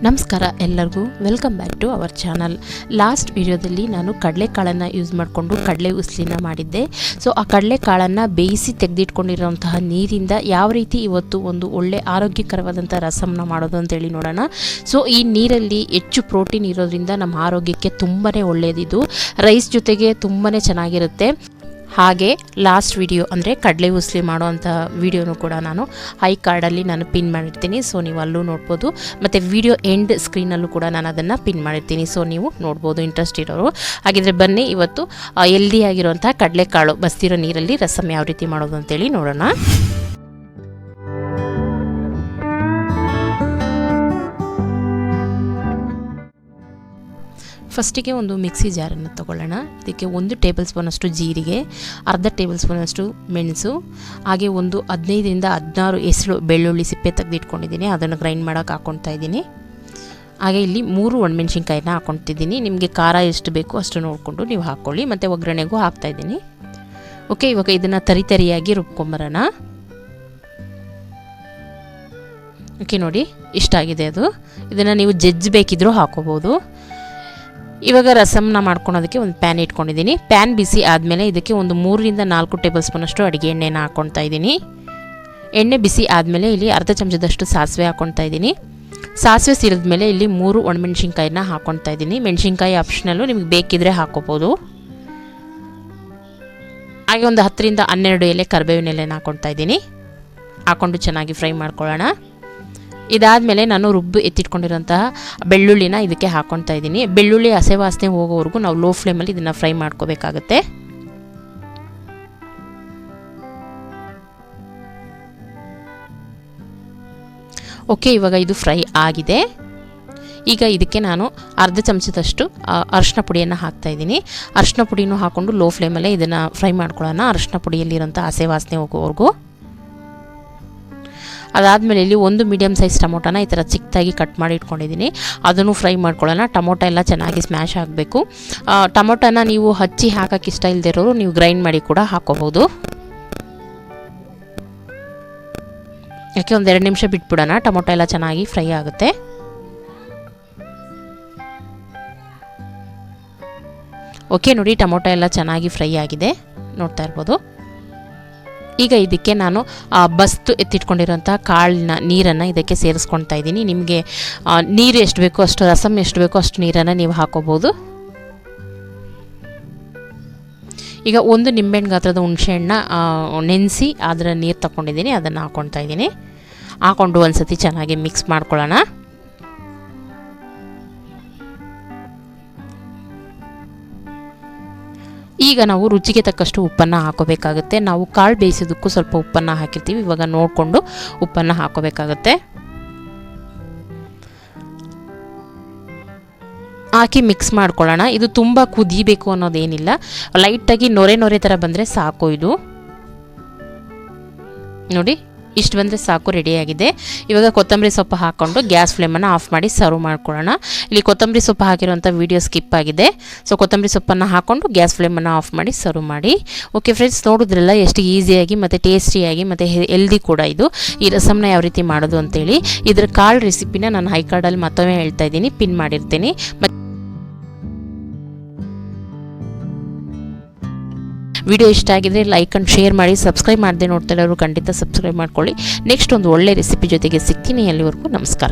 ನಮಸ್ಕಾರ ಎಲ್ಲರಿಗೂ welcome back to our channel. Last ವಿಡಿಯೋದಲ್ಲಿ ನಾನು ಕಡಲೆಕಾಳನ್ನು ಯೂಸ್ ಮಾಡಿಕೊಂಡು ಕಡಲೆ ಉಸ್ಲಿನ ಮಾಡಿದ್ದೆ. ಸೊ ಆ ಕಡಲೆಕಾಳನ್ನು ಬೇಯಿಸಿ ತೆಗೆದಿಟ್ಕೊಂಡಿರೋಂತಹ ನೀರಿಂದ ಯಾವ ರೀತಿ ಇವತ್ತು ಒಂದು ಒಳ್ಳೆ ಆರೋಗ್ಯಕರವಾದಂಥ ರಸಮನ್ನ ಮಾಡೋದು ಅಂತೇಳಿ ನೋಡೋಣ. ಸೊ ಈ ನೀರಲ್ಲಿ ಹೆಚ್ಚು ಪ್ರೋಟೀನ್ ಇರೋದ್ರಿಂದ ನಮ್ಮ ಆರೋಗ್ಯಕ್ಕೆ ತುಂಬಾ ಒಳ್ಳೆಯದಿದು. ರೈಸ್ ಜೊತೆಗೆ ತುಂಬಾ ಚೆನ್ನಾಗಿರುತ್ತೆ. ಹಾಗೆ ಲಾಸ್ಟ್ ವಿಡಿಯೋ ಅಂದರೆ ಕಡಲೆ ಉಸ್ಲಿ ಮಾಡೋವಂಥ ವಿಡಿಯೋನು ಕೂಡ ನಾನು ಐ ಕಾರ್ಡಲ್ಲಿ ನಾನು ಪಿನ್ ಮಾಡಿರ್ತೀನಿ. ಸೊ ನೀವು ಅಲ್ಲೂ ನೋಡ್ಬೋದು, ಮತ್ತು ವಿಡಿಯೋ ಎಂಡ್ ಸ್ಕ್ರೀನಲ್ಲೂ ಕೂಡ ನಾನು ಅದನ್ನು ಪಿನ್ ಮಾಡಿರ್ತೀನಿ. ಸೊ ನೀವು ನೋಡ್ಬೋದು ಇಂಟ್ರೆಸ್ಟ್ ಇರೋರು. ಹಾಗಿದ್ರೆ ಬನ್ನಿ ಇವತ್ತು ಹೆಲ್ದಿಯಾಗಿರುವಂಥ ಕಡಲೆಕಾಳು ಬಸ್ತಿರೋ ನೀರಲ್ಲಿ ರಸಮ್ ಯಾವ ರೀತಿ ಮಾಡೋದು ಅಂತೇಳಿ ನೋಡೋಣ. ಫಸ್ಟಿಗೆ ಒಂದು ಮಿಕ್ಸಿ ಜಾರನ್ನು ತೊಗೊಳ್ಳೋಣ. ಇದಕ್ಕೆ 1 ಟೇಬಲ್ ಸ್ಪೂನಷ್ಟು ಜೀರಿಗೆ, ಅರ್ಧ ಟೇಬಲ್ ಸ್ಪೂನಷ್ಟು ಮೆಣಸು, ಹಾಗೆ ಒಂದು 15ರಿಂದ 16 ಹೆಸರು ಬೆಳ್ಳುಳ್ಳಿ ಸಿಪ್ಪೆ ತೆಗೆದಿಟ್ಕೊಂಡಿದ್ದೀನಿ, ಅದನ್ನು ಗ್ರೈಂಡ್ ಮಾಡೋಕೆ ಹಾಕ್ಕೊಳ್ತಾ ಇದ್ದೀನಿ. ಹಾಗೆ ಇಲ್ಲಿ 3 ಒಣಮೆಣ್ಸಿನ್ಕಾಯಿನ ಹಾಕ್ಕೊಳ್ತಿದ್ದೀನಿ. ನಿಮಗೆ ಖಾರ ಎಷ್ಟು ಬೇಕೋ ಅಷ್ಟು ನೋಡಿಕೊಂಡು ನೀವು ಹಾಕ್ಕೊಳ್ಳಿ. ಮತ್ತು ಒಗ್ಗರಣೆಗೂ ಹಾಕ್ತಾಯಿದ್ದೀನಿ. ಓಕೆ, ಇವಾಗ ಇದನ್ನು ತರಿಯಾಗಿ ರುಬ್ಕೊಂಬರೋಣ. ಓಕೆ ನೋಡಿ, ಇಷ್ಟಾಗಿದೆ ಅದು. ಇದನ್ನು ನೀವು ಜಜ್ಜಬೇಕಿದ್ರೂ ಹಾಕೋಬೋದು. ಇವಾಗ ರಸಮ್ನ ಮಾಡ್ಕೊಳೋದಕ್ಕೆ ಒಂದು ಪ್ಯಾನ್ ಇಟ್ಕೊಂಡಿದ್ದೀನಿ. ಪ್ಯಾನ್ ಬಿಸಿ ಆದಮೇಲೆ ಇದಕ್ಕೆ ಒಂದು 3ರಿಂದ 4 ಟೇಬಲ್ ಸ್ಪೂನಷ್ಟು ಅಡುಗೆ ಎಣ್ಣೆನ ಹಾಕ್ಕೊಳ್ತಾ ಇದ್ದೀನಿ. ಎಣ್ಣೆ ಬಿಸಿ ಆದಮೇಲೆ ಇಲ್ಲಿ ಅರ್ಧ ಚಮಚದಷ್ಟು ಸಾಸಿವೆ ಹಾಕ್ಕೊಳ್ತಾ ಇದ್ದೀನಿ. ಸಾಸಿವೆ ಸಿರಿದ ಮೇಲೆ ಇಲ್ಲಿ 3 ಒಣಮೆಣ್ಸಿನ್ಕಾಯಿನ ಹಾಕ್ಕೊಳ್ತಾ ಇದ್ದೀನಿ. ಮೆಣಸಿನ್ಕಾಯಿ ಆಪ್ಷನಲ್ಲು, ನಿಮಗೆ ಬೇಕಿದ್ರೆ ಹಾಕೋಬೋದು. ಹಾಗೆ ಒಂದು 10ರಿಂದ 12 ಎಲೆ ಕರಿಬೇವಿನ ಎಲೆನ ಹಾಕ್ಕೊಳ್ತಾ ಇದ್ದೀನಿ. ಹಾಕ್ಕೊಂಡು ಚೆನ್ನಾಗಿ ಫ್ರೈ ಮಾಡ್ಕೊಳ್ಳೋಣ. ಇದಾದಮೇಲೆ ನಾನು ಎತ್ತಿಟ್ಕೊಂಡಿರೋಂತಹ ಬೆಳ್ಳುಳ್ಳಿನ ಇದಕ್ಕೆ ಹಾಕ್ಕೊಳ್ತಾ ಇದ್ದೀನಿ. ಬೆಳ್ಳುಳ್ಳಿ ಹಸೆ ವಾಸನೆ ಹೋಗೋವರೆಗೂ ನಾವು ಲೋ ಫ್ಲೇಮಲ್ಲಿ ಇದನ್ನು ಫ್ರೈ ಮಾಡ್ಕೋಬೇಕಾಗತ್ತೆ. ಓಕೆ, ಇವಾಗ ಇದು ಫ್ರೈ ಆಗಿದೆ. ಈಗ ಇದಕ್ಕೆ ನಾನು ಅರ್ಧ ಚಮಚದಷ್ಟು ಅರಿಶಿನ ಪುಡಿಯನ್ನು ಹಾಕ್ತಾಯಿದ್ದೀನಿ. ಅರಿಶಿನ ಪುಡಿನೂ ಹಾಕ್ಕೊಂಡು ಲೋ ಫ್ಲೇಮಲ್ಲೇ ಇದನ್ನು ಫ್ರೈ ಮಾಡ್ಕೊಳ್ಳೋಣ, ಅರಿಶಿನ ಪುಡಿಯಲ್ಲಿರೋಂಥ ಹಸೆ ವಾಸನೆ ಹೋಗೋವರೆಗೂ. ಅದಾದಮೇಲೆ ಇಲ್ಲಿ 1 ಮೀಡಿಯಮ್ ಸೈಜ್ ಟೊಮೊಟೊನ ಈ ಥರ ಚಿಕ್ಕದಾಗಿ ಕಟ್ ಮಾಡಿ ಇಟ್ಕೊಂಡಿದ್ದೀನಿ, ಅದನ್ನು ಫ್ರೈ ಮಾಡ್ಕೊಳ್ಳೋಣ. ಟೊಮೊಟೊ ಎಲ್ಲ ಚೆನ್ನಾಗಿ ಸ್ಮ್ಯಾಶ್ ಆಗಬೇಕು. ಟೊಮೊಟೊನ ನೀವು ಹಚ್ಚಿ ಹಾಕೋಕ್ಕೆ ಇಷ್ಟ ಇಲ್ಲದೆ ಇರೋರು ನೀವು ಗ್ರೈಂಡ್ ಮಾಡಿ ಕೂಡ ಹಾಕೋಬೋದು. ಯಾಕೆ ಒಂದು 2 ನಿಮಿಷ ಬಿಟ್ಬಿಡೋಣ, ಟೊಮೊಟೊ ಎಲ್ಲ ಚೆನ್ನಾಗಿ ಫ್ರೈ ಆಗುತ್ತೆ. ಓಕೆ ನೋಡಿ, ಟೊಮೊಟೊ ಎಲ್ಲ ಚೆನ್ನಾಗಿ ಫ್ರೈ ಆಗಿದೆ, ನೋಡ್ತಾ ಇರ್ಬೋದು. ಈಗ ಇದಕ್ಕೆ ನಾನು ಬಸ್ತು ಎತ್ತಿಟ್ಕೊಂಡಿರೋಂಥ ಕಾಳಿನ ನೀರನ್ನು ಇದಕ್ಕೆ ಸೇರಿಸ್ಕೊಳ್ತಾ ಇದ್ದೀನಿ. ನಿಮಗೆ ನೀರು ಎಷ್ಟು ಬೇಕೋ ಅಷ್ಟು, ರಸಮ್ ಎಷ್ಟು ಬೇಕೋ ಅಷ್ಟು ನೀರನ್ನು ನೀವು ಹಾಕೋಬೋದು. ಈಗ 1 ನಿಂಬೆಹಣ್ಣು ಗಾತ್ರದ ಹುಣಸೆಹಣ್ಣ ನೆನೆಸಿ ಅದರ ನೀರು ತಗೊಂಡಿದ್ದೀನಿ, ಅದನ್ನು ಹಾಕ್ಕೊಳ್ತಾ ಇದ್ದೀನಿ. ಹಾಕ್ಕೊಂಡು ಒಂದು ಸತಿ ಚೆನ್ನಾಗಿ ಮಿಕ್ಸ್ ಮಾಡ್ಕೊಳ್ಳೋಣ. ಈಗ ನಾವು ರುಚಿಗೆ ತಕ್ಕಷ್ಟು ಉಪ್ಪನ್ನು ಹಾಕೋಬೇಕಾಗುತ್ತೆ. ನಾವು ಕಾಳು ಬೇಯಿಸೋದಕ್ಕೂ ಸ್ವಲ್ಪ ಉಪ್ಪನ್ನು ಹಾಕಿರ್ತೀವಿ, ಇವಾಗ ನೋಡಿಕೊಂಡು ಉಪ್ಪನ್ನು ಹಾಕೋಬೇಕಾಗುತ್ತೆ. ಹಾಕಿ ಮಿಕ್ಸ್ ಮಾಡ್ಕೊಳ್ಳೋಣ. ಇದು ತುಂಬ ಕುದಿಬೇಕು ಅನ್ನೋದೇನಿಲ್ಲ, ಲೈಟಾಗಿ ನೊರೆ ಥರ ಬಂದರೆ ಸಾಕು. ಇದು ನೋಡಿ, ಇಷ್ಟು ಬಂದರೆ ಸಾಕು, ರೆಡಿಯಾಗಿದೆ. ಇವಾಗ ಕೊತ್ತಂಬರಿ ಸೊಪ್ಪು ಹಾಕ್ಕೊಂಡು ಗ್ಯಾಸ್ ಫ್ಲೇಮನ್ನು ಆಫ್ ಮಾಡಿ ಸರ್ವ್ ಮಾಡ್ಕೊಳ್ಳೋಣ. ಇಲ್ಲಿ ಕೊತ್ತಂಬರಿ ಸೊಪ್ಪು ಹಾಕಿರೋಂಥ ವೀಡಿಯೋ ಸ್ಕಿಪ್ ಆಗಿದೆ. ಸೊ ಕೊತ್ತಂಬರಿ ಸೊಪ್ಪನ್ನು ಹಾಕ್ಕೊಂಡು ಗ್ಯಾಸ್ ಫ್ಲೇಮನ್ನು ಆಫ್ ಮಾಡಿ ಸರ್ವ್ ಮಾಡಿ. ಓಕೆ ಫ್ರೆಂಡ್ಸ್, ನೋಡಿದ್ರಲ್ಲ ಎಷ್ಟು ಈಸಿಯಾಗಿ ಮತ್ತು ಟೇಸ್ಟಿಯಾಗಿ ಮತ್ತು ಹೆಲ್ದಿ ಕೂಡ ಇದು ಈ ರಸಮ್ನ ಯಾವ ರೀತಿ ಮಾಡೋದು ಅಂತೇಳಿ. ಇದರ ಕಾಳು ರೆಸಿಪಿನ ನಾನು ಹೈ ಕಾರ್ಡಲ್ಲಿ ಮತ್ತೊಮ್ಮೆ ಹೇಳ್ತಾ ಇದ್ದೀನಿ, ಪಿನ್ ಮಾಡಿರ್ತೀನಿ. ವಿಡಿಯೋ ಇಷ್ಟ ಆಗಿದ್ರೆ ಲೈಕ್ ಆ್ಯಂಡ್ ಶೇರ್ ಮಾಡಿ. ಸಬ್ಸ್ಕ್ರೈಬ್ ಮಾಡದೆ ನೋಡ್ತಾ ಇರೋರು ಖಂಡಿತ ಸಬ್ಸ್ಕ್ರೈಬ್ ಮಾಡ್ಕೊಳ್ಳಿ. ನೆಕ್ಸ್ಟ್ ಒಂದು ಒಳ್ಳೆ ರೆಸಿಪಿ ಜೊತೆಗೆ ಸಿಗ್ತೀನಿ. ಅಲ್ಲಿವರೆಗೂ ನಮಸ್ಕಾರ.